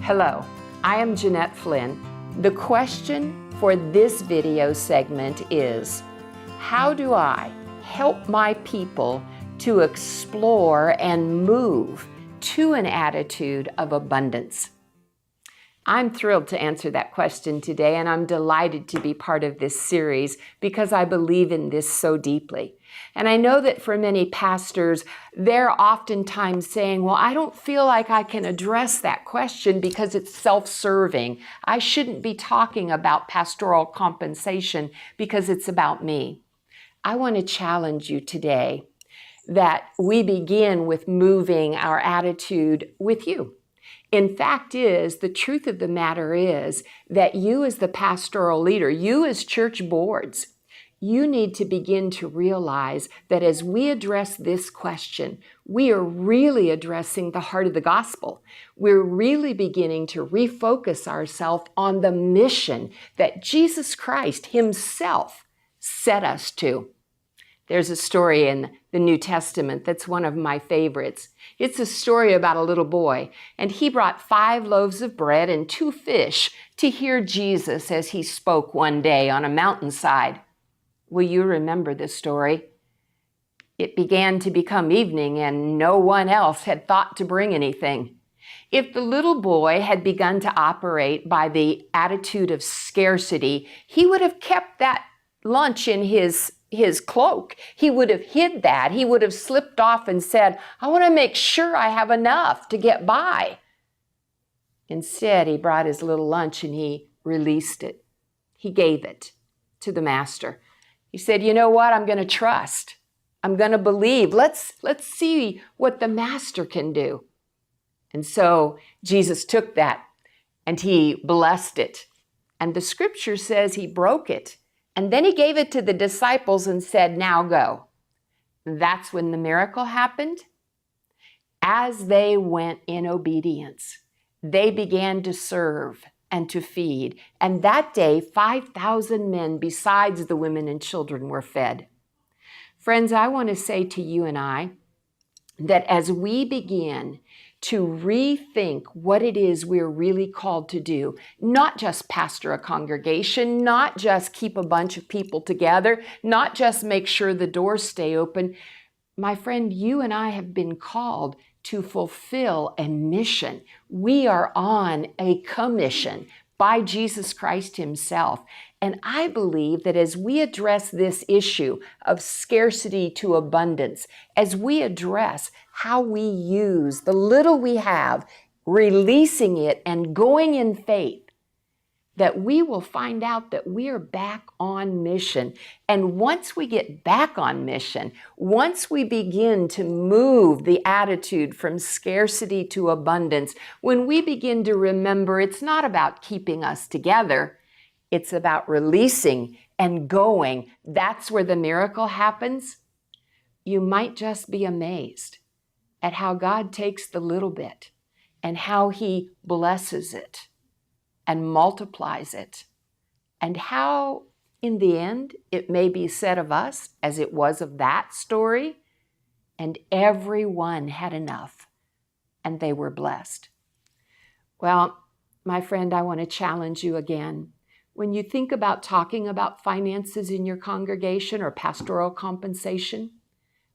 Hello, I am Jeannette Flynn. The question for this video segment is, how do I help my people to explore and move to an attitude of abundance? I'm thrilled to answer that question today, and I'm delighted to be part of this series because I believe in this so deeply. And I know that for many pastors, they're oftentimes saying, well, I don't feel like I can address that question because it's self-serving. I shouldn't be talking about pastoral compensation because it's about me. I want to challenge you today that we begin with moving our attitude with you. In fact the truth of the matter is that you as the pastoral leader, you as church boards, you need to begin to realize that as we address this question, we are really addressing the heart of the gospel. We're really beginning to refocus ourselves on the mission that Jesus Christ himself set us to. There's a story in the New Testament that's one of my favorites. It's a story about a little boy, and he brought 5 loaves of bread and 2 fish to hear Jesus as he spoke one day on a mountainside. Will you remember this story? It began to become evening, and no one else had thought to bring anything. If the little boy had begun to operate by the attitude of scarcity, he would have kept that lunch in his cloak. He would have hid that. He would have slipped off and said, I want to make sure I have enough to get by. Instead, he brought his little lunch and he released it. He gave it to the master. He said, you know what? I'm going to trust. I'm going to believe. Let's see what the master can do. And so Jesus took that and he blessed it. And the scripture says he broke it. And then he gave it to the disciples and said, now go. That's when the miracle happened. As they went in obedience, they began to serve and to feed. And that day, 5,000 men besides the women and children were fed. Friends, I want to say to you and I that as we begin to rethink what it is we're really called to do, not just pastor a congregation, not just keep a bunch of people together, not just make sure the doors stay open. My friend, you and I have been called to fulfill a mission. We are on a commission by Jesus Christ himself. And I believe that as we address this issue of scarcity to abundance, as we address how we use the little we have, releasing it and going in faith, that we will find out that we are back on mission. And once we get back on mission, once we begin to move the attitude from scarcity to abundance, when we begin to remember it's not about keeping us together, it's about releasing and going, that's where the miracle happens. You might just be amazed at how God takes the little bit and how he blesses it and multiplies it, and how, in the end, it may be said of us, as it was of that story, and everyone had enough, and they were blessed. Well, my friend, I want to challenge you again. When you think about talking about finances in your congregation or pastoral compensation,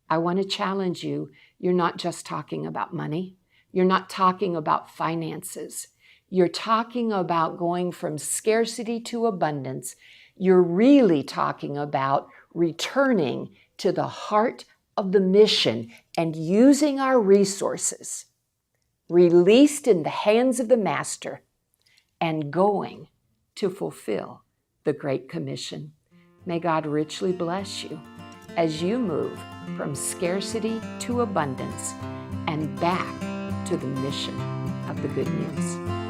I want to challenge you. You're not just talking about money. You're not talking about finances. You're talking about going from scarcity to abundance. You're really talking about returning to the heart of the mission and using our resources released in the hands of the master and going to fulfill the Great Commission. May God richly bless you as you move from scarcity to abundance and back to the mission of the good news.